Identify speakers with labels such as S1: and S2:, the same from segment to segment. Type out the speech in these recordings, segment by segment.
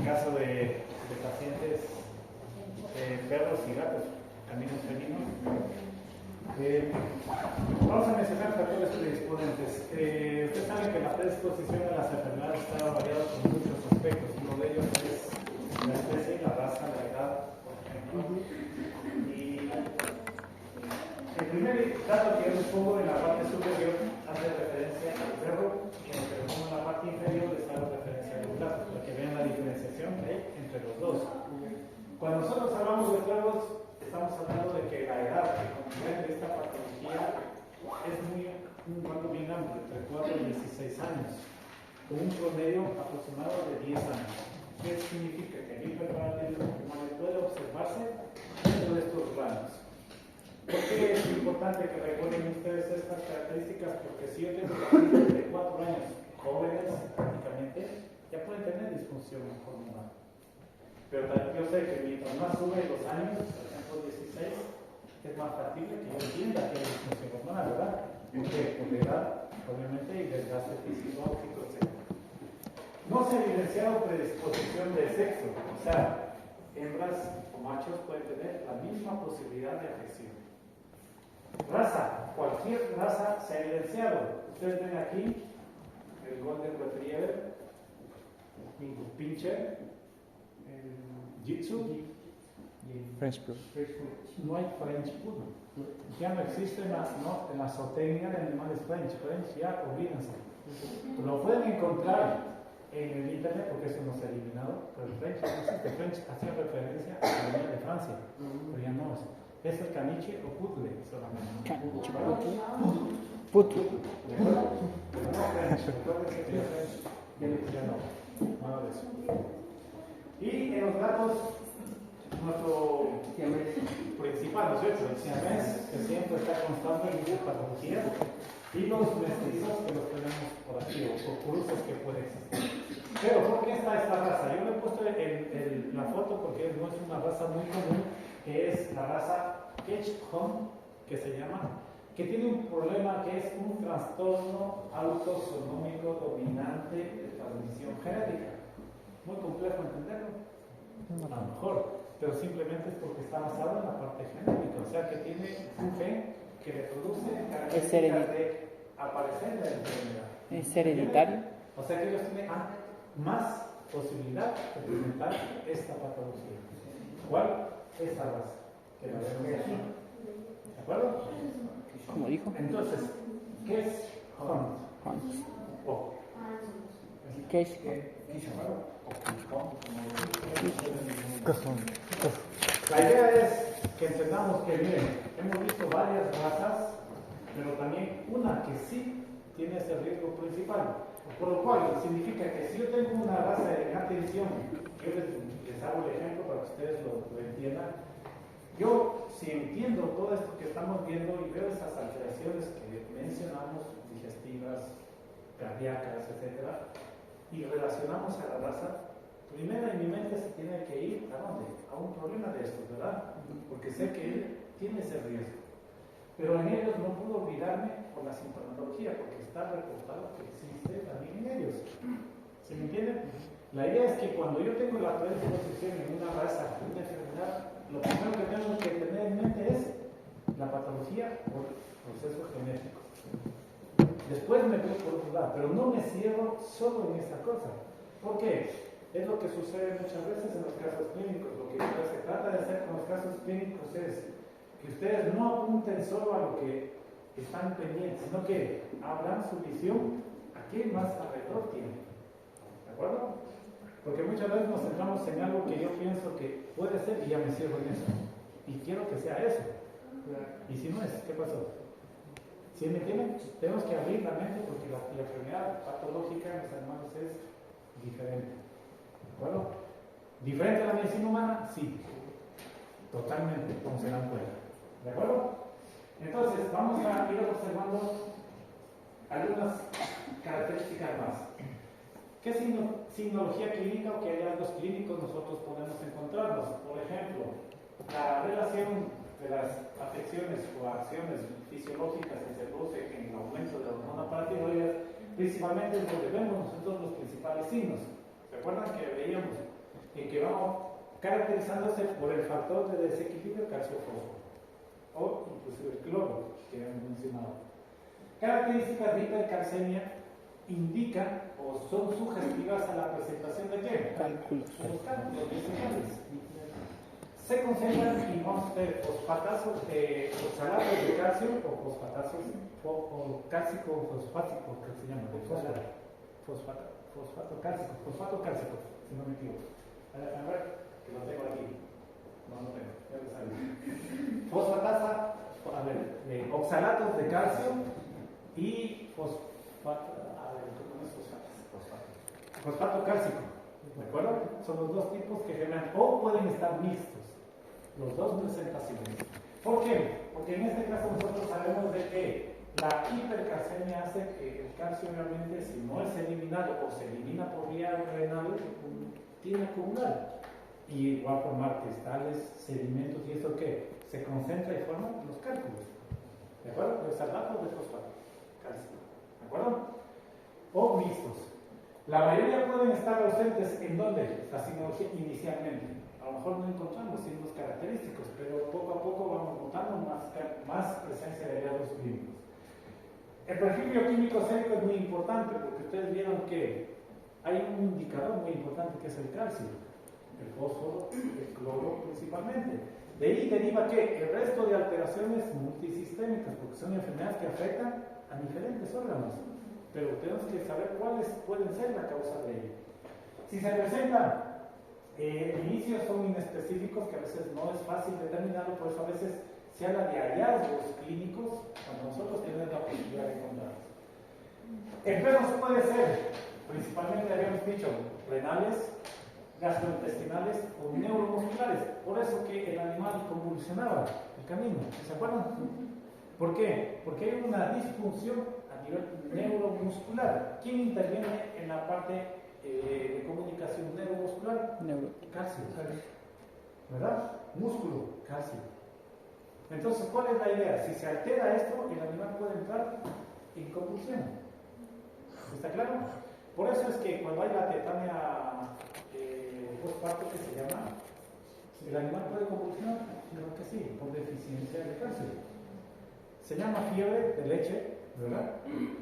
S1: el caso de pacientes perros y gatos, caninos felinos. Vamos a mencionar factores predisponentes. Ustedes saben que la predisposición a las enfermedades está variada por muchos aspectos. Uno de ellos es la especie, la raza, la edad, por ejemplo. Y el primer dato que yo les pongo en la parte superior hace referencia al perro y en el que les pongo en la parte inferior les hago referencia a los gatos, para que vean la diferenciación entre los dos. Cuando nosotros hablamos de perros, estamos hablando de que la edad que comprende esta patología es un rango bien amplio, entre 4 y 16 años, con un promedio aproximado de 10 años. ¿Qué significa? Que el hiperparathyroidismo puede observarse dentro de estos rangos. ¿Por qué es importante que recuerden ustedes estas características? Porque si yo tengo pacientes de 4 años jóvenes, prácticamente, ya pueden tener disfunción hormonal. Pero yo sé que mientras más sube los años, por ejemplo 16, es más factible que yo entienda que hay disfunción hormonal, ¿verdad? Porque por la edad, obviamente, y desgaste fisiológico, etc. No se ha evidenciado predisposición de sexo, o sea, hembras o machos pueden tener la misma posibilidad de afección. Raza, cualquier raza se ha evidenciado. Ustedes ven aquí el Golden Retriever, el Pinscher, el Jitsu y el
S2: French Poodle.
S1: No hay French Poodle. Ya no existe en la zootecnia de animales French ya olvídense. Lo pueden encontrar en el internet porque eso no se ha eliminado, pero el French no existe. French hacía referencia a la línea de Francia, pero ya no es. Es el caniche o poodle solamente.
S2: Caniche, poodle.
S1: Pero no French, recuerden que el French ya no, nada de eso. Y en los gatos, nuestro principal, ¿no es cierto? El siamés, que siempre está constante en esta patología, y los mestizos que los tenemos por aquí, o cruces que pueden existir. Pero, ¿por qué está esta raza? Yo le he puesto la foto porque no es una raza muy común, que es la raza Ketchum, que se llama, que tiene un problema que es un trastorno autosonómico dominante de transmisión genética. Muy complejo entenderlo, a lo mejor, pero simplemente es porque está basado en la parte genética, o sea que tiene un gen que le produce características de aparecer en la enfermedad.
S2: ¿Es hereditario?
S1: O sea que ellos tienen más posibilidad de presentar esta patología. ¿Cuál? Esta raza, que la vemos aquí. ¿De acuerdo?
S2: ¿Cómo dijo?
S1: Entonces, ¿qué es Hunt?
S2: Hunt.
S1: O.
S2: ¿Qué es?
S1: La idea es que entendamos que, miren, hemos visto varias razas, pero también una que sí tiene ese riesgo principal. Por lo cual, significa que si yo tengo una raza en atención, yo les hago el ejemplo para que ustedes lo entiendan. Yo, si entiendo todo esto que estamos viendo y veo esas alteraciones que mencionamos, digestivas, cardíacas, etc., y relacionamos a la raza, primero en mi mente se tiene que ir ¿a dónde? A un problema de estos, ¿verdad? Porque sé que él tiene ese riesgo. Pero en ellos no puedo olvidarme por la sintomatología, porque está reportado que existe también en ellos. ¿Se me entiende? La idea es que cuando yo tengo la predisposición en una raza, una enfermedad, lo primero que tengo que tener en mente es la patología por proceso genético. Después me voy por otro lado, pero no me cierro solo en esa cosa. ¿Por qué? Es lo que sucede muchas veces en los casos clínicos. Lo que se trata de hacer con los casos clínicos es que ustedes no apunten solo a lo que están pendientes, sino que abran su visión a qué más alrededor tienen. ¿De acuerdo? Porque muchas veces nos centramos en algo que yo pienso que puede ser y ya me cierro en eso. Y quiero que sea eso. Y si no es, ¿qué pasó? ¿Sí me entienden? Tenemos que abrir la mente porque la enfermedad patológica en los animales es diferente. ¿De acuerdo? ¿Diferente a la medicina humana? Sí. Totalmente, como se dan cuenta. ¿De acuerdo? Entonces, vamos a ir observando algunas características más. ¿Qué signología clínica o qué hallazgos clínicos nosotros podemos encontrarnos? Por ejemplo, la relación de las afecciones o acciones fisiológicas que se producen en el aumento de la hormona paratiroidea, principalmente es donde vemos nosotros los principales signos. ¿Se acuerdan que veíamos que vamos caracterizándose por el factor de desequilibrio calcio-fósforo o inclusive el cloro que hemos mencionado. Características de hipercalcemia indican o son sugestivas a la presentación de qué?
S2: Cálculos.
S1: Los cálculos disciplinarios. Se concentran en vamos a ver fosfatazos oxalatos de calcio o fosfatazos o cálcico fosfático que se llama fosfato cálcico, si no me equivoco. A ver, que lo tengo aquí. No tengo, ya lo sabía. Fosfatasa, a ver, oxalatos de calcio y fosfato, a ver, ¿cómo es fosfato? Fosfato cálcico, ¿de acuerdo? Son los dos tipos que generan, o pueden estar mixtos, los dos presentaciones. ¿Por qué? Porque en este caso nosotros sabemos de que la hipercalcemia hace que el calcio realmente, si no es eliminado o se elimina por vía renal, tiene que acumular y va a formar cristales, sedimentos y eso que se concentra y forma los cálculos. ¿De acuerdo? Los oxalatos de fosfato, calcio. ¿De acuerdo? O mixtos. La mayoría pueden estar ausentes en donde la simbología inicialmente. A lo mejor no encontramos signos característicos, pero poco a poco vamos notando más presencia de hallazgos clínicos. El perfil bioquímico sérico es muy importante porque ustedes vieron que hay un indicador muy importante que es el calcio, el fósforo, el cloro principalmente. De ahí deriva que el resto de alteraciones multisistémicas, porque son enfermedades que afectan a diferentes órganos, pero tenemos que saber cuáles pueden ser la causa de ello. Si se presentan inicios son inespecíficos que a veces no es fácil determinarlo, por eso a veces se habla de hallazgos clínicos cuando nosotros tenemos la posibilidad de encontrarlos. Enfermos puede ser, principalmente habíamos dicho, renales, gastrointestinales o neuromusculares. Por eso que el animal convulsionaba el camino, ¿se acuerdan? ¿Por qué? Porque hay una disfunción a nivel neuromuscular. ¿Quién interviene en la parte de comunicación neuromuscular? Calcio, ¿verdad? Músculo, calcio. Entonces, ¿cuál es la idea? Si se altera esto, el animal puede entrar en convulsión. ¿Está claro? Por eso es que cuando hay la tetania postparto que se llama, ¿el animal puede convulsionar? Claro que sí, por deficiencia de calcio. Se llama fiebre de leche, ¿verdad?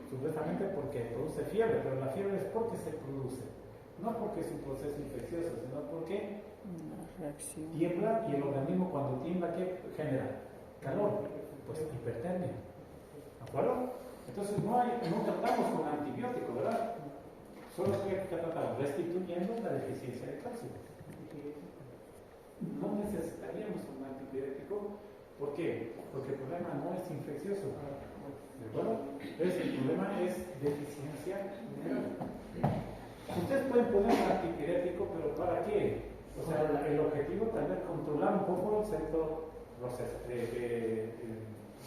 S1: Supuestamente porque produce fiebre, pero la fiebre es porque se produce, no porque es un proceso infeccioso, sino porque tiembla y el organismo cuando tiembla, ¿qué genera? Calor, pues hipertermia. ¿De acuerdo? Entonces no tratamos con antibiótico, ¿verdad? Solo que tratamos restituyendo la deficiencia de calcio. No necesitaríamos un antibiótico. ¿Por qué? Porque el problema no es infeccioso. ¿De acuerdo? Entonces el problema es deficiencia mineral. Ustedes pueden poner un antipirético, pero ¿para qué? O sea, el objetivo tal vez controlar un poco el centro de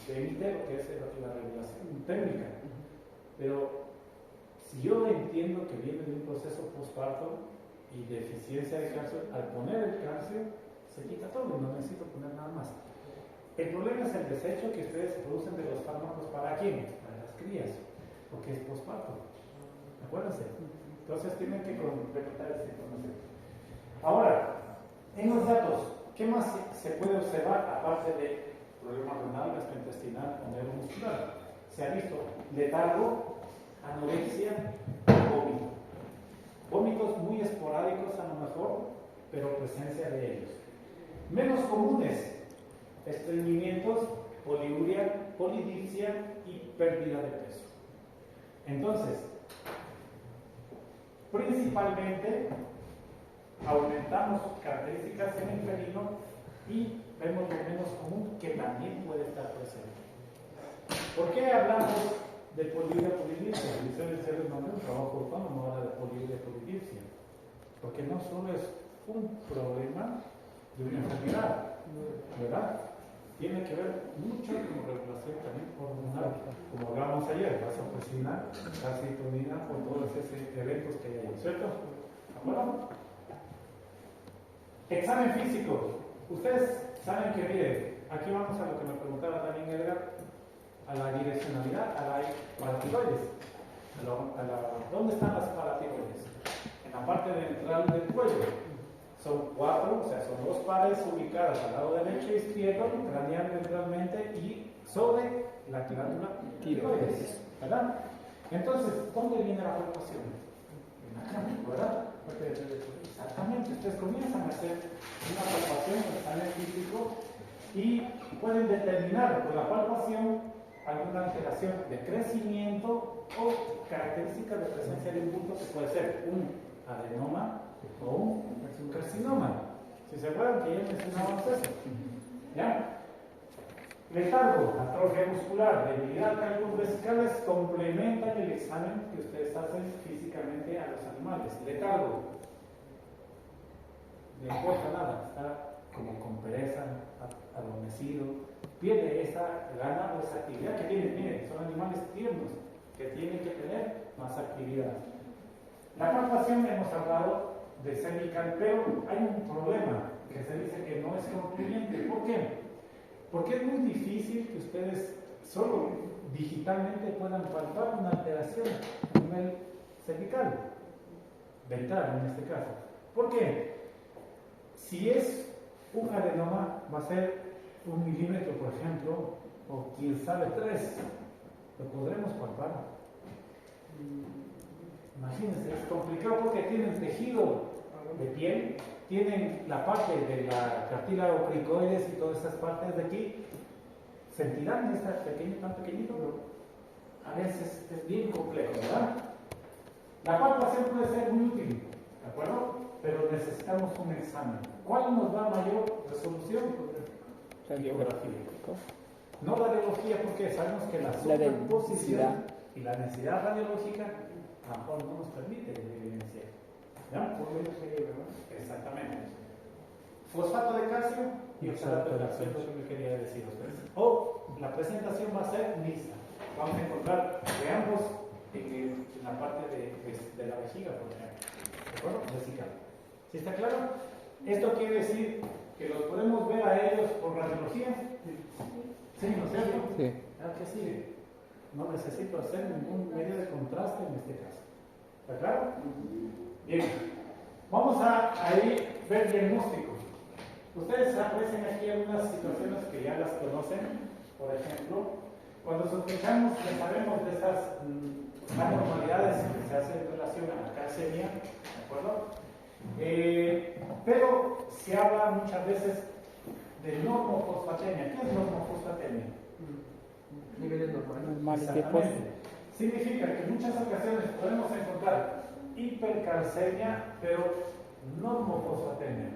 S1: emite lo que es la regulación térmica. Pero si yo entiendo que viene de un proceso postparto y deficiencia de calcio, al poner el calcio se quita todo, no necesito poner nada más. El problema es el desecho que ustedes producen de los fármacos para quién, para las crías, porque es postparto. Acuérdense. Entonces tienen que completar esta información. Ahora, en los datos, ¿qué más se puede observar aparte de problema renal, gastrointestinal o neuromuscular? Se ha visto letargo, anorexia y vómito. Vómitos muy esporádicos a lo mejor, pero presencia de ellos. Menos comunes, estreñimientos, poliuria, polidipsia y pérdida de peso. Entonces, principalmente aumentamos características en el felino y vemos lo menos común que también puede estar presente. ¿Por qué hablamos de poliuria, polidipsia? Dice el ser humano, un trabajo autónomo habla de poliuria, polidipsia. Porque no solo es un problema de una enfermedad, ¿verdad? Tiene que ver mucho con regulación también hormonal, como hablábamos ayer, vasopresina, calcitonina, o todos esos eventos que hay ahí, ¿cierto? ¿De acuerdo? Examen físico. Ustedes saben que, miren, aquí vamos a lo que me preguntaba también Edgar, a la direccionalidad, a la paratiroides. ¿Dónde están las paratiroides? En la parte ventral del cuello. Son 4, o sea, son 2 pares ubicadas al lado derecho e izquierdo, craneal ventralmente y sobre la glándula tiroides, ¿verdad? Entonces, ¿dónde viene la palpación? En la cara, ¿verdad? Exactamente, ustedes comienzan a hacer una palpación en el examen físico y pueden determinar con la palpación alguna alteración de crecimiento o característica de presencia de un punto que puede ser un adenoma o un carcinoma. Si se acuerdan que ya mencionábamos eso. ¿Ya? Letargo, atrofia muscular, debilidad, cálculos vesicales complementan el examen que ustedes hacen físicamente a los animales. Letargo, no importa nada, está como con pereza, adormecido, pierde esa gana o esa actividad que tienen. Miren, son animales tiernos que tienen que tener más actividad. La palpación hemos hablado de cervical, pero hay un problema que se dice que no es concluyente. ¿Por qué? Porque es muy difícil que ustedes solo digitalmente puedan palpar una alteración a nivel cervical, ventral en este caso. ¿Por qué? Si es un adenoma, va a ser 1 milímetro, por ejemplo, o quién sabe 3, lo podremos palpar. Imagínense, es complicado porque tienen tejido de piel, tienen la parte de la cartílago cricoides y todas esas partes de aquí. Sentirán esta pequeño, tan pequeñito, pero a veces es bien complejo, ¿verdad? La palpación puede ser muy útil, ¿de acuerdo? Pero necesitamos un examen. ¿Cuál nos da mayor resolución? Radiografía. No radiología porque sabemos que la superposición y la densidad radiológica a lo mejor no nos permite evidenciar. ¿Ya? Exactamente. Fosfato de calcio y oxalato de calcio, es lo que me quería decir a ustedes. O la presentación va a ser mixta. Vamos a encontrar de ambos en la parte de la vejiga, por ejemplo. ¿De acuerdo? Vesical. ¿Sí está claro? Esto quiere decir que los podemos ver a ellos por radiología. Sí, ¿no es cierto?
S2: Sí.
S1: Claro que sí. No necesito hacer ningún medio de contraste en este caso. ¿Está claro? Bien. Vamos a ahí ver diagnóstico. Ustedes aprecian aquí algunas situaciones que ya las conocen. Por ejemplo, cuando sospechamos que sabemos de esas anormalidades que se hacen en relación a la calcemia, ¿de acuerdo? Pero se habla muchas veces de normofosfatemia. ¿Qué es normofosfatemia?
S2: Niveles normales de
S1: Exactamente. Significa que en muchas ocasiones podemos encontrar hipercalcemia, pero normofosfatemia.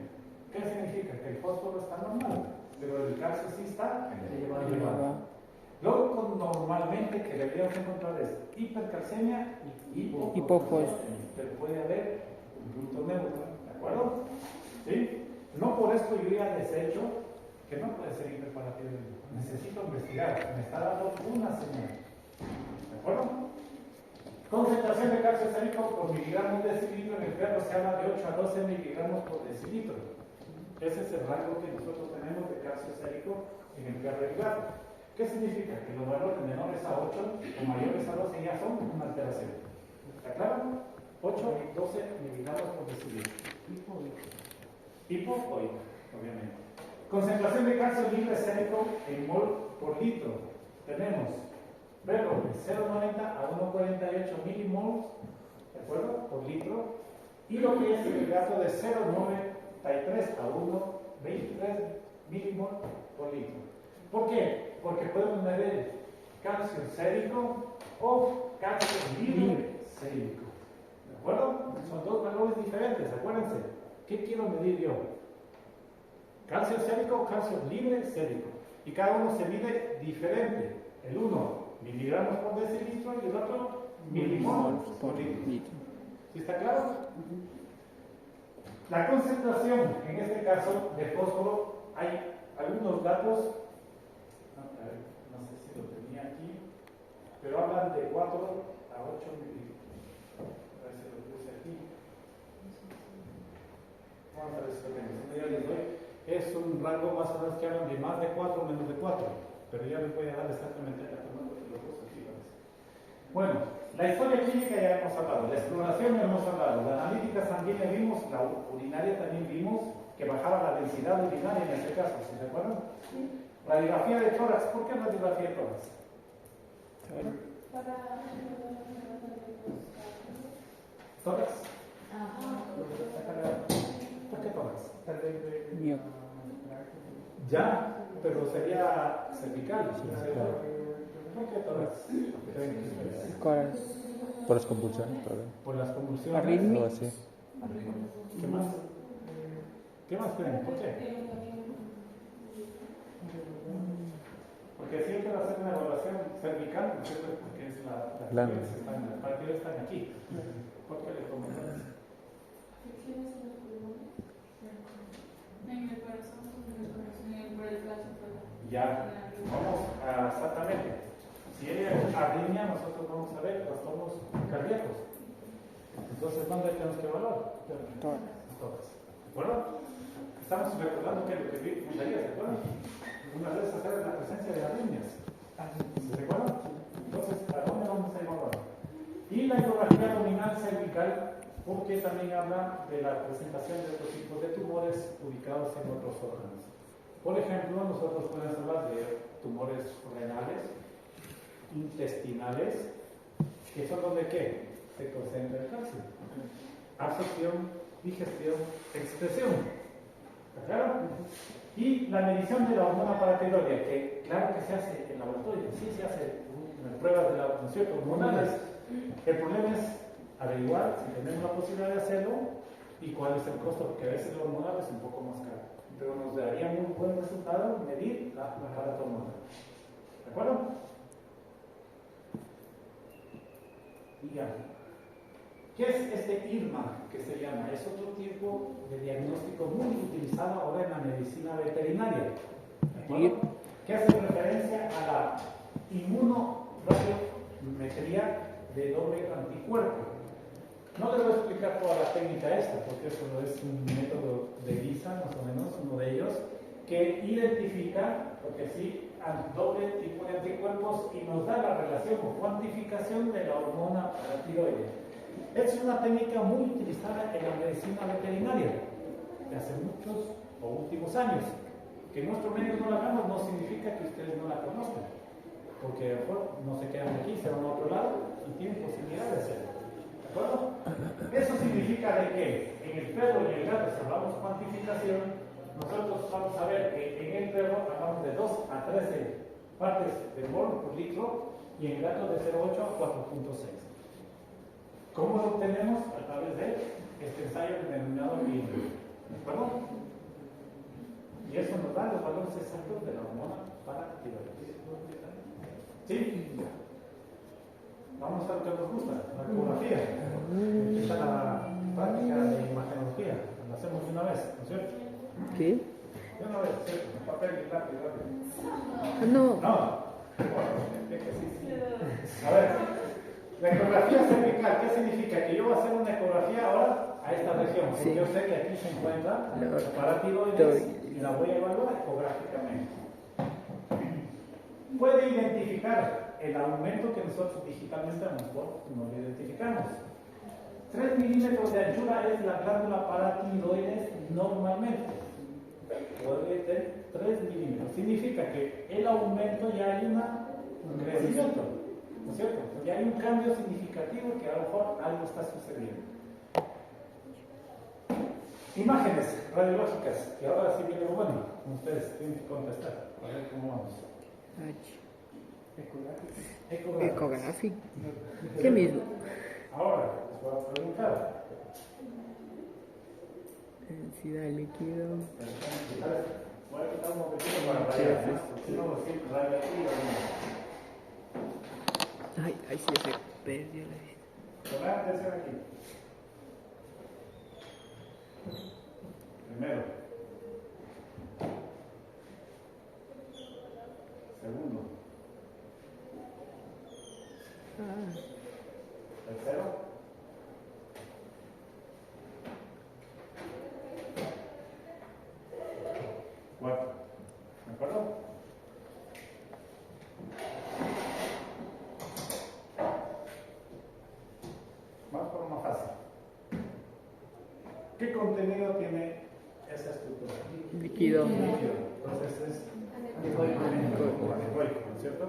S1: ¿Qué significa? Que el fósforo está normal, pero el calcio sí está elevado. Lo normalmente que deberíamos encontrar es hipercalcemia y hipofosfatemia. Pero puede haber un punto neutro, ¿de acuerdo? ¿Sí? No por esto yo ya desecho que no puede ser hiperparatiroidismo. Necesito investigar, me está dando una señal. ¿De acuerdo? Concentración de calcio sérico por miligramos de decilitro en el perro se habla de 8 a 12 miligramos por decilitro. Ese es el rango que nosotros tenemos de calcio sérico en el perro y el gato. ¿Qué significa? Que los valores menores a 8 o mayores a 12 ya son una alteración. ¿Está claro? 8 y 12 miligramos por decilitro. Hipo o hipo, obviamente. Concentración de calcio libre sérico en mol por litro. Tenemos verlo de 0,90 a 1,48 milimols, ¿de acuerdo? Por litro. Y lo que es el gato de 0,93 a 1,23 milimols por litro. ¿Por qué? Porque podemos medir calcio sérico o calcio libre sérico. ¿De acuerdo? Son dos valores diferentes, acuérdense. ¿Qué quiero medir yo? Calcio sérico o calcio libre sérico. Y cada uno se mide diferente. El uno miligramos por decilitro y el otro milimols por litro. ¿Sí está claro? La concentración, en este caso, de fósforo, hay algunos datos, no sé si lo tenía aquí, pero hablan de 4 a 8 mililitros. A ver si lo puse aquí. Vamos a ver si lo tengo. Ya les doy. Es un rango más o menos que hablan de más de 4 menos de 4, pero ya les voy a dar exactamente la forma porque lo puse aquí. Bueno, la historia clínica ya hemos hablado, la exploración ya hemos hablado, la analítica radiológicas también le vimos, la urinaria también vimos que bajaba la densidad urinaria en este caso, ¿sí se acuerdan? Radiografía de tórax, ¿por qué radiografía de tórax? ¿Tórax? ¿Por qué tórax? Ya, pero sería cervical, ¿cierto? ¿Por qué tórax?
S3: Por las convulsiones, ¿verdad?
S1: Por las convulsiones.
S3: Algo así.
S1: ¿Qué más? ¿Qué más creen? ¿Por qué? Porque siempre va a ser una evaluación cervical, ¿no es cierto? Porque es las paredes están aquí. ¿Por qué le tomo tórax?
S4: En el corazón, por el brazo.
S1: Ya, vamos a exactamente. Si hay arritmia, nosotros vamos a ver trastornos cardíacos. Entonces, ¿dónde tenemos que evaluar? Todas. ¿De acuerdo? Estamos recordando que lo que vimos ayer, ¿de acuerdo? Una vez hacer la presencia de arritmias. ¿De acuerdo? Entonces, ¿a dónde vamos a evaluar? Y la ecografía abdominal cervical, porque también habla de la presentación de otros tipos de tumores ubicados en otros órganos. Por ejemplo, nosotros podemos hablar de tumores renales, intestinales, que son donde ¿qué? Se concentra el calcio. Absorción, digestión, expresión. ¿Está claro? Y la medición de la hormona paratiroidea, que claro que se hace en laboratorio, sí se hace pruebas de la función hormonales. El problema es averiguar si tenemos la posibilidad de hacerlo y cuál es el costo, porque a veces lo hormonal es un poco más caro. Pero nos daría muy buen resultado medir la aparato hormonal. ¿De acuerdo? Y ya. ¿Qué es este IRMA que se llama? Es otro tipo de diagnóstico muy utilizado ahora en la medicina veterinaria. ¿De acuerdo? Que hace referencia a la inmunoradiometría de doble anticuerpo. No les voy a explicar toda la técnica esta, porque eso es un método de Lisa, más o menos, uno de ellos, que identifica, porque sí, doble tipo de anticuerpos y nos da la relación o cuantificación de la hormona paratiroidea. Es una técnica muy utilizada en la medicina veterinaria de hace muchos o últimos años. Que en nuestro medio no la hagamos no significa que ustedes no la conozcan, porque a lo mejor no se quedan aquí, se van a otro lado y tienen posibilidad de hacerlo. ¿De acuerdo? Eso significa de que en el perro y el gato, si hablamos cuantificación, nosotros vamos a ver que en el perro hablamos de 2 a 13 partes de mol por litro y en el gato de 0,8 a 4,6. ¿Cómo lo obtenemos? A través de este ensayo denominado IRMA. ¿De acuerdo? Y eso nos da los valores exactos de la hormona paratiroidea. ¿Sí? Vamos a lo que nos gusta, la ecografía. Aquí está la práctica de imagenología. La hacemos de una vez, ¿no es cierto?
S5: ¿Qué?
S1: De una vez, ¿cierto? Papel y lápiz, rápido.
S5: No.
S1: No. Bueno, es que sí. A ver, la ecografía cervical, ¿qué significa? Que yo voy a hacer una ecografía ahora a esta región.
S5: Sí.
S1: Yo sé que aquí se encuentra la paratiroides y la voy a evaluar ecográficamente. Puede identificar el aumento que nosotros digitalmente a lo mejor no lo identificamos. 3 milímetros de anchura es la glándula paratiroides normalmente. Puede tener 3 milímetros. Significa que el aumento ya hay un crecimiento, ¿no es cierto? Ya hay un cambio significativo que a lo mejor algo está sucediendo. Imágenes radiológicas, que ahora sí viene bueno, ustedes tienen que contestar. A ver cómo vamos.
S5: Ecográfico. ¿Qué mismo?
S1: Ahora, les voy a preguntar.
S5: Densidad líquido.
S1: Voy a quitar un momentito para rayar, ¿no? Si no, sí, raya aquí y raya.
S5: Ay, ahí sí se perdió la vista.
S1: Poner atención aquí. Primero. Segundo. Tercero. Cuarto. ¿De acuerdo? Vamos por una fase. ¿Qué contenido tiene esa estructura?
S5: Líquido.
S1: Entonces es anecoico, ¿no es cierto?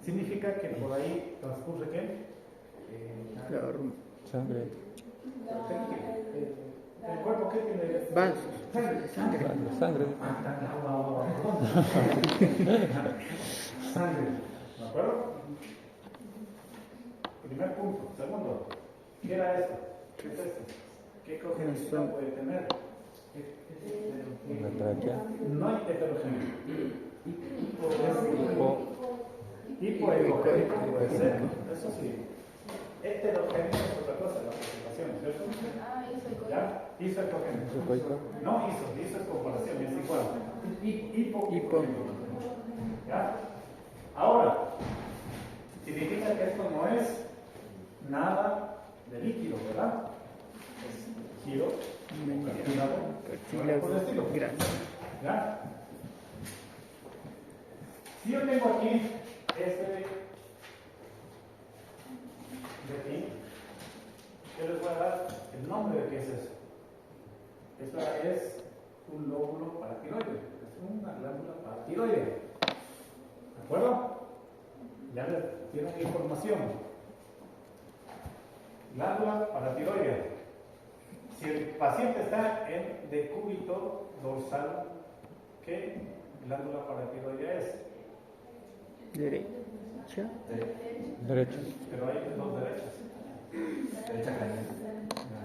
S1: Significa que por ahí transcurre ¿qué?
S3: Sangre.
S1: ¿El cuerpo qué tiene?
S5: Vasos.
S1: Sangre.
S3: Sangre.
S1: Sangre. ¿De acuerdo? Primer punto. Segundo, ¿qué era esto? ¿Qué es esto? ¿Qué cogeneidad puede tener?
S3: La tráquea.
S1: No hay heterogéneo.
S3: O
S1: Hipoecogénico puede ser. Eso sí. Heterogéneo es otra cosa, la presentación, ¿cierto? ¿Ya? Isoecogénico. No iso es comparación, es igual. Hipo. ¿Ya? Ahora, significa que esto no es nada de líquido, ¿verdad? Es líquido, cartílago, por el estilo.
S5: Gracias.
S1: ¿Ya? Si yo tengo aquí este de aquí, yo les voy a dar el nombre de qué es eso. Eso es un lóbulo paratiroide. Es una glándula paratiroide. ¿De acuerdo? Ya les tienen información. Glándula paratiroide. Si el paciente está en decúbito dorsal, ¿qué glándula paratiroide es?
S5: Derecha.
S3: derecho.
S1: Pero hay dos derechas. Derecha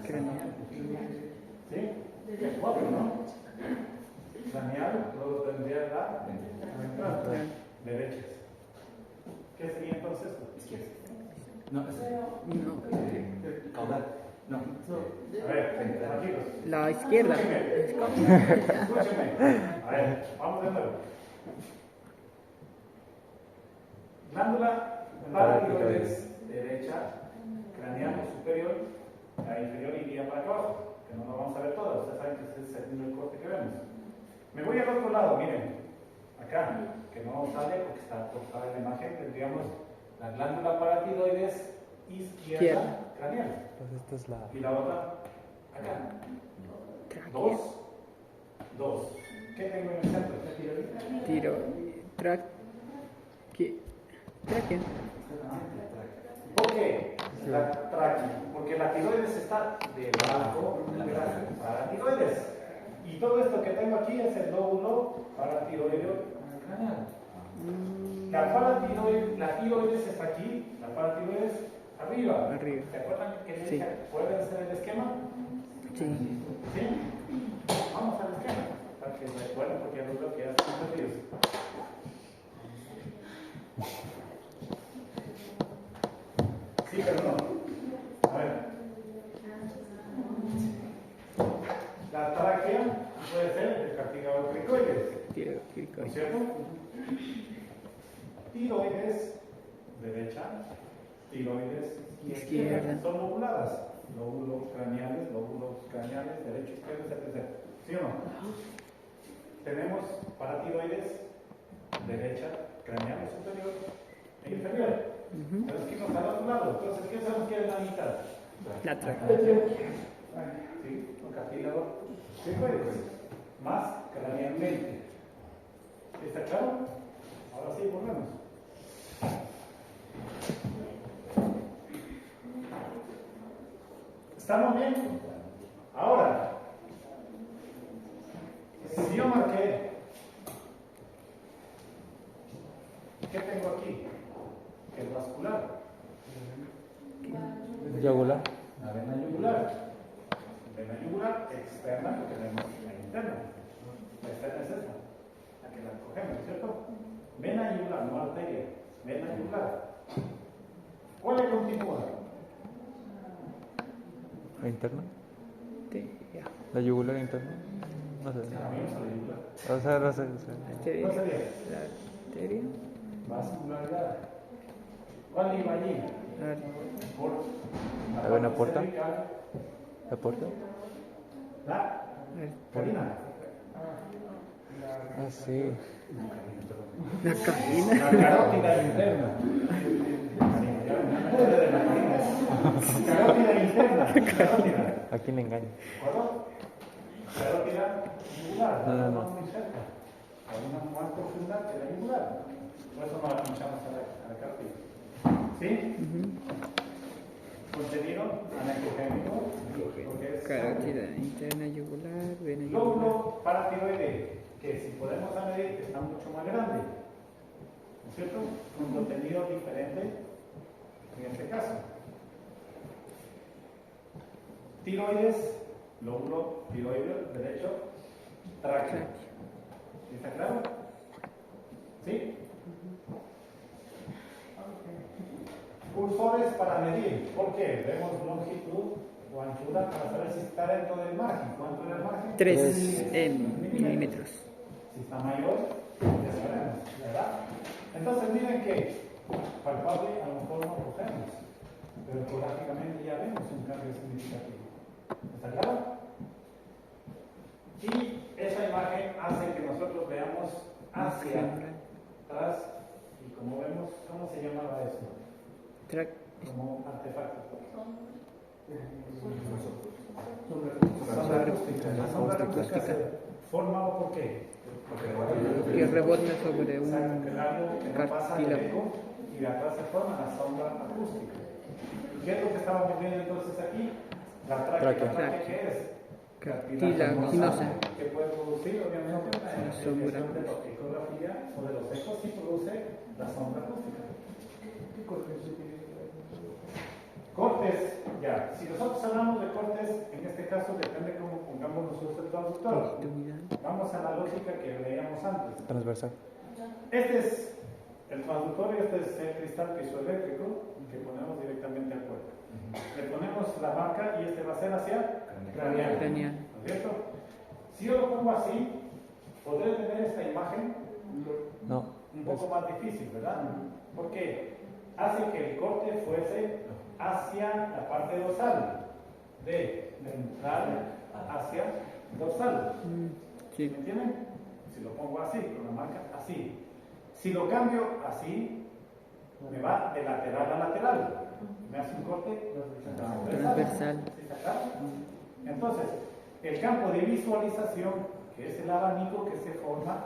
S5: Craneal.
S1: ¿Sí? Es cuatro, ¿no? Craneal, luego tendría la ventral. Derechas. ¿Qué sería entonces? Izquierda.
S2: No, caudal. No.
S1: A ver, tranquilos.
S5: La izquierda.
S1: Escúcheme. A ver, vamos de nuevo. Glándula paratiroides derecha, craneal superior, la inferior iría para acá abajo, que no lo vamos a ver todas, ustedes saben que este es el primer corte que vemos. Me voy al otro lado, miren, acá, que no sale porque está cortada la imagen, tendríamos la glándula paratiroides izquierda craneal.
S3: Pues esta es la.
S1: Y la otra, acá. Dos. ¿Qué tengo en el centro?
S5: Tiro. Tráquea.
S1: ¿Por qué? La tráquea. Porque la tiroides está debajo de la paratiroides. Y todo esto que tengo aquí es el lóbulo paratiroideo craneal. La tiroides está aquí, la paratiroides arriba. ¿Se acuerdan que les dije, pueden hacer el esquema?
S5: Sí.
S1: ¿Sí? Vamos al esquema, para que se recuerden porque ya no creo que hace muchos días. Sí, pero no. A ver. La tráquea puede ser el cartílago cricoides.
S5: Tiro.
S1: ¿No es cierto? Tiroides derecha, tiroides izquierda. Son lobuladas. Lóbulos craneales, derecho, izquierdo, etc. ¿Sí o no? Tenemos paratiroides derecha, craneal superior e inferior. Pero es que nos al otro lado. Entonces, ¿qué se nos quiere en la mitad?
S5: La tráquea.
S1: Sí, un cartílago cricoides. Más cranealmente. ¿Está claro? Ahora sí, volvemos. ¿Estamos bien? Ahora, si yo marqué, ¿qué tengo aquí? El vascular.
S3: Yugular.
S1: La vena yugular. Vena yugular externa, porque tenemos la interna. La externa es esta, la que la cogemos, ¿cierto? Vena yugular, no arteria. Vena yugular. ¿Cuál le continúa?
S3: ¿La interna?
S5: Arteria.
S3: ¿La yugular interna? No sé.
S1: Cambiamos a la yugular.
S3: O sea, no sé.
S5: Arteria.
S1: ¿Cuál sería?
S5: La arteria.
S1: Vascularidad. ¿Cuál iba allí?
S3: ¿La vena porta?
S1: cervical.
S3: ¿La puerta?
S1: La carina.
S3: Ah, sí.
S5: La cabina.
S1: La carótida interna. Carótida interna. Carótida.
S3: ¿A quién le engaña?
S1: ¿De acuerdo? Carótida yugular.
S3: No.
S1: Muy cerca. Hay una más profunda que la yugular. Por eso no la pinchamos a la carótida. ¿Sí? Contenido anacogénico.
S5: Carótida interna yugular, vena yugular.
S1: Lóbulo paratiroide, que si podemos añadir está mucho más grande. ¿No es cierto? Un contenido diferente en este caso. Tiroides, lóbulo tiroideo derecho, tráqueo. ¿Está claro? ¿Sí? Cursores para medir. ¿Por qué? Vemos longitud o anchura para saber si está dentro del margen. ¿Cuánto es el margen?
S5: 3 milímetros.
S1: Si está mayor, ya sabemos, ¿verdad? Entonces miren que palpable a lo mejor no cogemos, pero ecográficamente ya vemos un cambio significativo. ¿Está claro? Y esa imagen hace que nosotros veamos hacia atrás y como vemos, ¿cómo se llamaba eso? Como artefacto. Sombra acústica. La sombra acústica se forma ¿por qué?
S5: Que rebota sobre un
S1: Exacto, que el árbol que no pasa de
S5: cartílago.
S1: eco y de atrás se forma la sombra acústica. ¿Y qué es lo que estábamos viendo entonces aquí? La tráquea. ¿La tráquea qué es?
S5: Cartilaginosa.
S1: Que puede producir obviamente la
S5: sombra
S1: infección de la ecografía o de los ecos y produce la sombra acústica. Cortes, ya. Si nosotros hablamos de cortes, en este caso depende cómo pongamos nosotros el traductor. Vamos a la lógica que veíamos antes.
S3: Transversal.
S1: Este es el transductor y este es el cristal piezoeléctrico que ponemos directamente al cuerpo. Le ponemos la marca y este va a ser hacia craneal.
S5: Craneal.
S1: ¿No es cierto? Si yo lo pongo así, podré tener esta imagen
S3: No.
S1: un poco más difícil, ¿verdad? Porque hace que el corte fuese hacia la parte dorsal, de ventral hacia dorsal.
S5: Sí.
S1: ¿Me entienden? Si lo pongo así, con la marca así. Si lo cambio así, me va de lateral a lateral. Me hace un corte
S5: Transversal.
S1: ¿Sí está claro? Entonces, el campo de visualización, que es el abanico que se forma,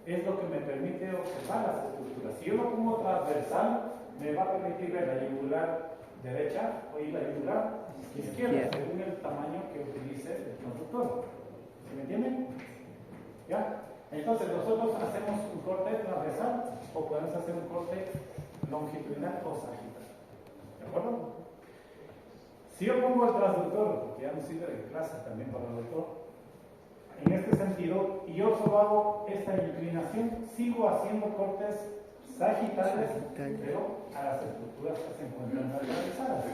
S1: es lo que me permite observar las estructuras. Si yo lo pongo transversal, me va a permitir ver la yugular derecha y la yugular izquierda, según el tamaño que utilice el constructor. ¿Sí me entienden? ¿Ya? Entonces nosotros hacemos un corte transversal o podemos hacer un corte longitudinal o sagital. ¿De acuerdo? Si yo pongo el transductor, porque ya nos sirve de clase también para el doctor, en este sentido, y yo solo hago esta inclinación, sigo haciendo cortes sagitales, pero a las estructuras que se encuentran lateralizadas.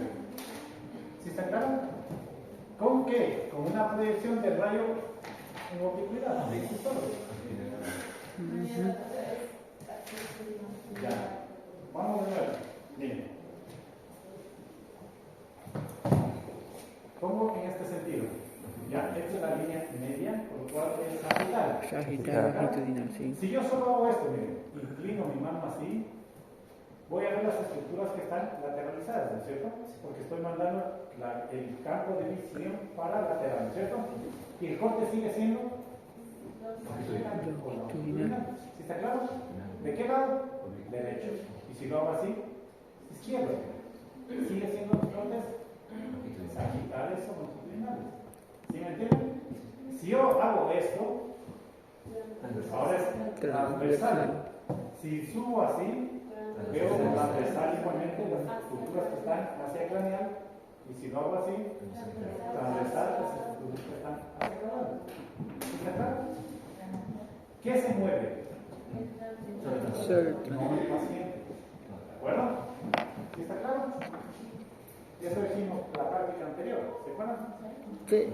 S1: ¿Sí está claro? ¿Con qué? Con una proyección de rayo en oblicuidad. ¿Sí? Ya. Vamos a ver. Miren. ¿Cómo en este sentido? Ya, esta es la línea media, por lo cual es sagital.
S5: Sagital longitudinal, sí.
S1: Si yo solo hago esto, miren, inclino mi mano así, voy a ver las estructuras que están lateralizadas, ¿no es cierto? Porque estoy mandando el campo de visión para lateral, ¿no es cierto? Y el corte sigue siendo longitudinal. ¿Sí está claro? ¿De qué lado? Derecho. Y si lo hago así, izquierdo. Sigue siendo los cortes sagitales o longitudinales. ¿Sí me entienden? Si yo hago esto, ahora es transversal. Si subo así, veo transversal igualmente las estructuras que están hacia craneal. Y si lo hago así, transversal las estructuras que están hacia craneal. ¿Sí está claro? ¿Qué se mueve? No el paciente. ¿De acuerdo? ¿Sí está claro? Eso dijimos en la práctica anterior. ¿Se acuerdan?
S5: Sí.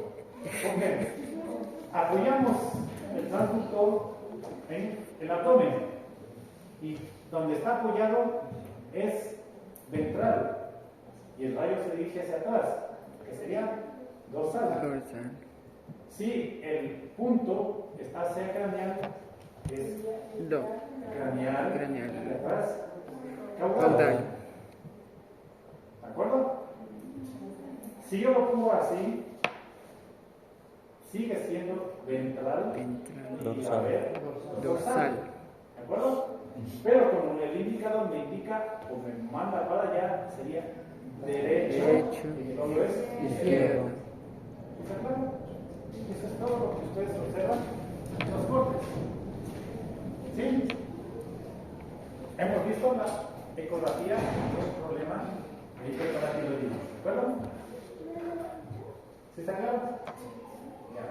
S1: ¿Por qué? Apoyamos el transductor en el abdomen y donde está apoyado es ventral y el rayo se dirige hacia atrás, que sería dorsal.
S5: Dorsal.
S1: Si el punto está hacia craneal, es craneal,
S5: Craneal.
S1: y atrás
S5: Caudal.
S1: Si yo lo pongo así, sigue siendo ventral,
S5: Ventral.
S1: y
S3: Dorsal.
S1: a ver,
S5: Dorsal.
S1: ¿de acuerdo? Pero como el indicador me indica o me manda para allá, sería derecho,
S5: Derecho.
S1: y el otro es
S5: Izquierdo.
S1: ¿de acuerdo? Eso es todo lo que ustedes observan en los cortes. ¿Sí? Hemos visto la ecografía, un problema de hiperparatiroidismo, ¿de acuerdo? ¿Sí está claro? Ya.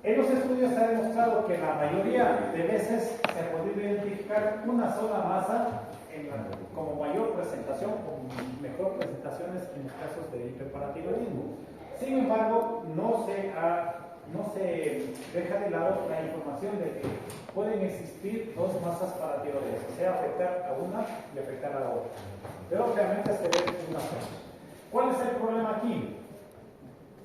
S1: En los estudios se ha demostrado que la mayoría de veces se ha podido identificar una sola masa como mayor presentación o mejor presentaciones en los casos de hiperparatiroidismo. Sin embargo, no se deja de lado la información de que pueden existir dos masas paratiroides, o sea, afectar a una y afectar a la otra. Pero obviamente se ve una sola. ¿Cuál es el problema aquí?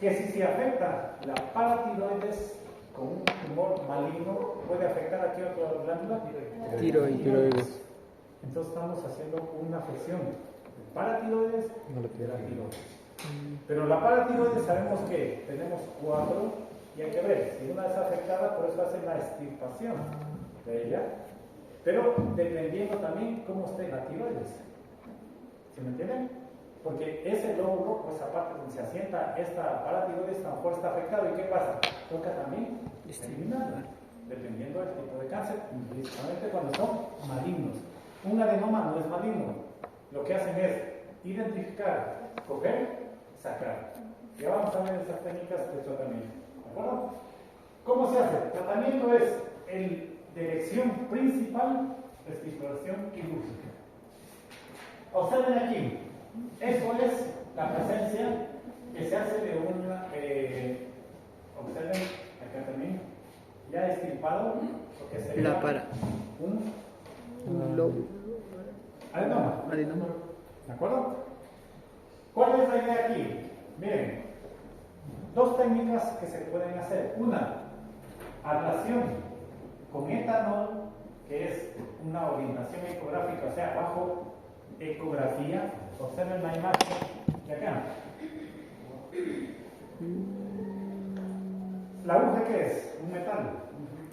S1: Que si se afecta la paratiroides con un tumor maligno, puede afectar aquí a otra glándula
S5: Tiroides.
S1: Entonces estamos haciendo una afección de paratiroides
S3: No lo
S1: y de
S3: quiero.
S1: la tiroides. Pero la paratiroides sabemos que tenemos 4 y hay que ver, si una es afectada, por eso hacen la extirpación de ella, pero dependiendo también cómo esté la tiroides. ¿Sí me entienden? Porque ese lóbulo, pues aparte donde se asienta esta paratiroides, a lo mejor está afectado. ¿Y qué pasa? Toca también eliminarla, dependiendo del tipo de cáncer, principalmente cuando son malignos. Un adenoma no es maligno. Lo que hacen es identificar, coger, sacar. Ya vamos a ver esas técnicas de tratamiento. ¿De acuerdo? ¿Cómo se hace? El tratamiento es de elección principal, exploración quirúrgica. Observen aquí. Esto es la presencia que se hace de una, observen acá también, ya extirpado, lo que sería
S5: La para.
S1: un
S5: Lobo.
S1: adenoma.
S5: Adenoma.
S1: ¿De acuerdo? ¿Cuál es la idea aquí? Miren, dos técnicas que se pueden hacer. Una, ablación con etanol, que es una orientación ecográfica, o sea, bajo ecografía. Observen la imagen de acá. ¿La aguja qué es? Un metal.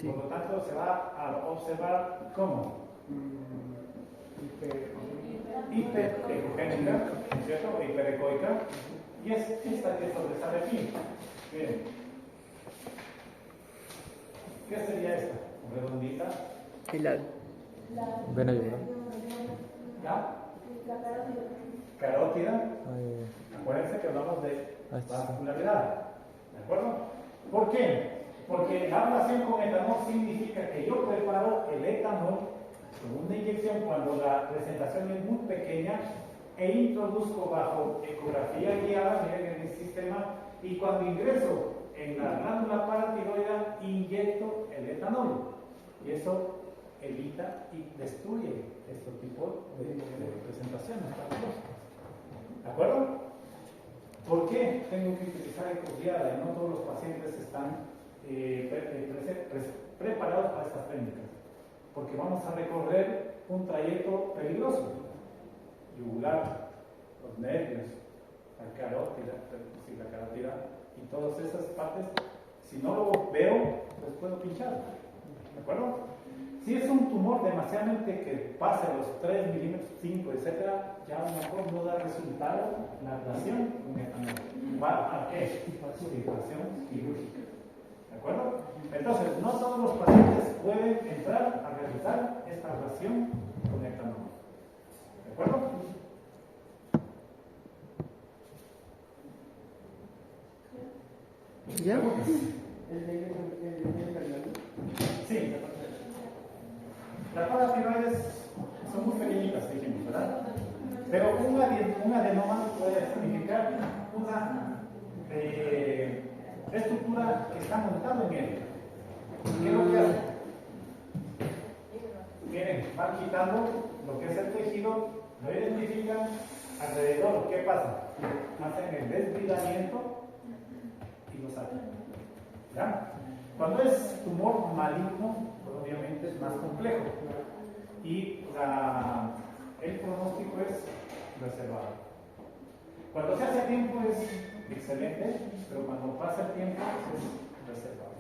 S5: Sí.
S1: Por lo tanto, se va a observar como hiperecogénica, ¿cierto? Hiperecoica. Y es esta que sobresale aquí. Miren. ¿Qué sería esta? Redondita.
S5: El
S3: Ven a llorar.
S1: ¿Ya? Carótida.
S3: Ay,
S1: Acuérdense que hablamos de
S3: Ahí está.
S1: vascularidad. ¿De acuerdo? ¿Por qué? Porque la ablación con etanol significa que yo preparo el etanol con una inyección cuando la presentación es muy pequeña e introduzco bajo ecografía guiada, miren en el sistema, y cuando ingreso en la glándula paratiroidea inyecto el etanol. Y eso evita y destruye este tipo de presentaciones patológicas. ¿De acuerdo? ¿Por qué tengo que utilizar ecografía? No todos los pacientes están preparados para estas técnicas, porque vamos a recorrer un trayecto peligroso, yugular, los nervios, la carótida y todas esas partes. Si no lo veo, pues puedo pinchar. ¿De acuerdo? Si es un tumor demasiadamente que pase los 3 milímetros, 5, etcétera, ya a lo mejor no da resultado la ablación con etanol. ¿Va a qué? Extirpación quirúrgica. ¿De acuerdo? Entonces, no todos los pacientes pueden entrar a realizar esta ablación con etanol. ¿De acuerdo?
S5: ¿Ya?
S1: Sí. Las paratiroides son muy pequeñitas, dijimos, ¿verdad? Pero un adenoma puede significar una estructura que está montada en él. ¿Qué es lo que hace? Miren, van quitando lo que es el tejido, lo identifican alrededor. ¿Qué pasa? Hacen el desbridamiento y lo sacan. ¿Ya? Cuando es tumor maligno, pues obviamente es más complejo y el pronóstico es reservado. Cuando se hace a tiempo es excelente, pero cuando pasa el tiempo es reservado.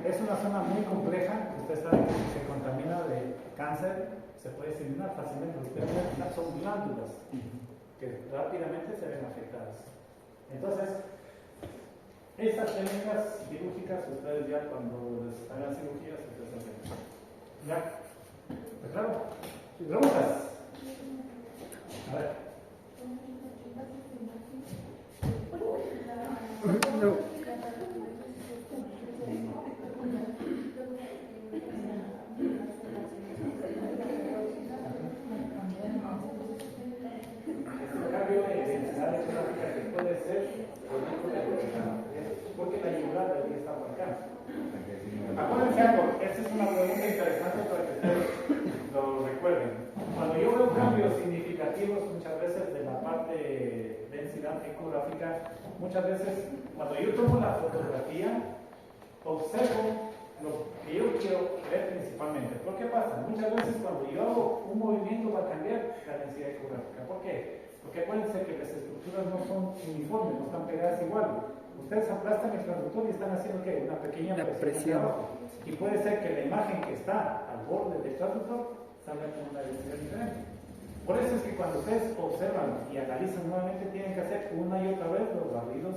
S1: Es una zona muy compleja. Usted sabe que si se contamina de cáncer, se puede eliminar fácilmente. Ustedes ven, son glándulas que rápidamente se ven afectadas. Entonces, estas técnicas quirúrgicas, ustedes ya cuando les hagan cirugías, ustedes hacen. ¿Ya? ¿Está claro? ¿Preguntas? A ver.
S5: No.
S1: Cambio de densidad geográfica que puede ser porque la yugular de aquí está por acá. Acuérdense algo, esta es una pregunta interesante para que ustedes lo recuerden. Cuando yo veo cambios significativos muchas veces de la parte de densidad ecográfica, muchas veces cuando yo tomo la fotografía, observo lo que yo quiero ver principalmente. ¿Por qué pasa? Muchas veces cuando yo hago un movimiento va a cambiar la densidad ecográfica. ¿Por qué? Porque acuérdense que las estructuras no son uniformes, no están pegadas igual. Ustedes aplastan el transductor y están haciendo ¿qué? Una pequeña presión abajo. Y puede ser que la imagen que está al borde del transductor salga con una densidad diferente. Por eso es que cuando ustedes observan y analizan nuevamente, tienen que hacer una y otra vez los barridos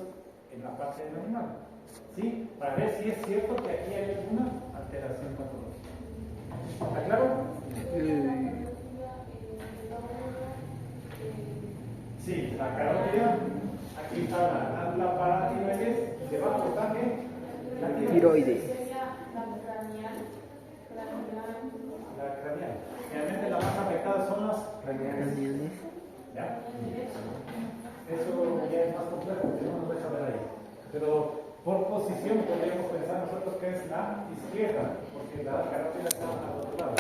S1: en la parte del animal. ¿Sí? Para ver si es cierto que aquí hay alguna alteración patológica. ¿Está claro? Sí, la carótida. Aquí está la glándula paratiroides, debajo está la
S5: Tiroides.
S1: La craneal. Realmente la más afectada son las craneales. ¿Ya? Eso ya es más complejo, que no nos deja ver ahí. Pero por posición podríamos pensar nosotros que es la izquierda, porque la carótida está al otro lado.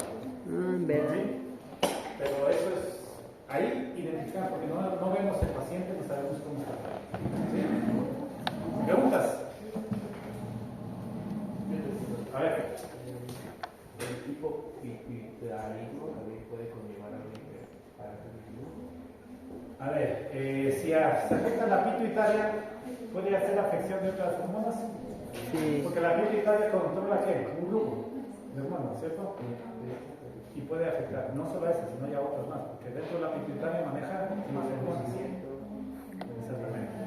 S5: ¿Verdad?
S1: ¿Sí? Pero eso es ahí identificar, porque no vemos el paciente, no sabemos cómo está. ¿Sí? ¿Preguntas? A ver.
S2: El tipo pituitarismo también puede conllevar a
S1: A ver, si se afecta la pituitaria, ¿puede hacer afección de otras hormonas?
S5: Sí.
S1: Porque la pituitaria controla ¿qué? Un grupo de hormonas, ¿cierto? Y puede afectar, no solo a esa, sino ya a otras más, porque dentro de la pituitaria maneja las hormonas. Exactamente.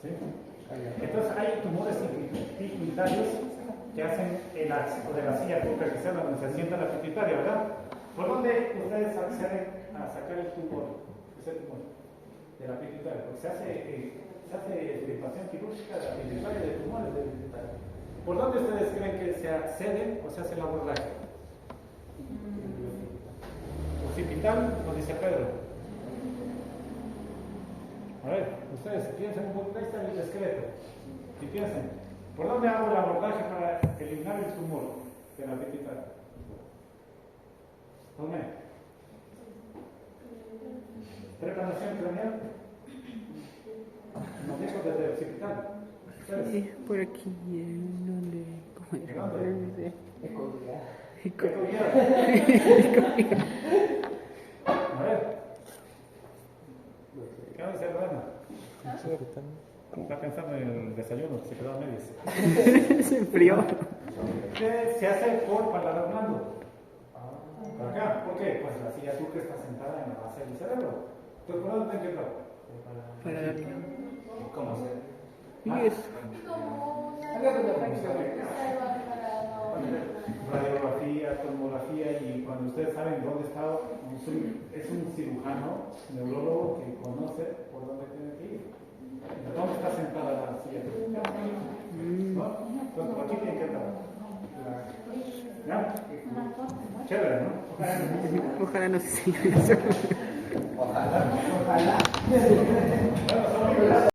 S1: ¿Sí? Entonces hay tumores pituitarios que hacen el ácido de la silla pública que sea donde se sienta la pituitaria, ¿verdad? ¿Por dónde ustedes acceden a sacar el tumor? Ese tumor de la pituitaria, porque se hace extirpación quirúrgica de la pituitaria, de tumores de pituitaria. ¿Por dónde ustedes creen que se accede o se hace el abordaje? Occipital, lo dice Pedro. A ver, ustedes piensen un poco, ahí está el esqueleto. Y piensen, ¿por dónde hago el abordaje para eliminar el tumor de la pituitaria? ¿Dónde? ¿Preparación craneal? Nos dijo desde el occipital.
S5: Sí, por aquí, ¿dónde? ¿Cómo era?
S1: ¿Dónde?
S2: Ecoguiar.
S1: A ver. ¿Qué va a decir Lorena? Está pensando en el desayuno, se quedó a medias.
S5: Se enfrió.
S1: Se hace por paladar blando. Por acá. ¿Por qué? Pues la silla turca está sentada en la base del cerebro. Entonces, ¿por dónde hay que entrar?
S5: Para darle.
S2: ¿Cómo se?
S5: Y eso.
S1: Radiografía, tomografía, y cuando ustedes saben dónde está, es un cirujano, neurólogo que conoce por dónde tiene que ir. ¿Dónde está sentada la silla? ¿No? Entonces, por aquí tiene que entrar. ¿Ya? Chévere, ¿no?
S5: Ojalá no se siga eso.
S2: Ojalá.
S1: Bueno, son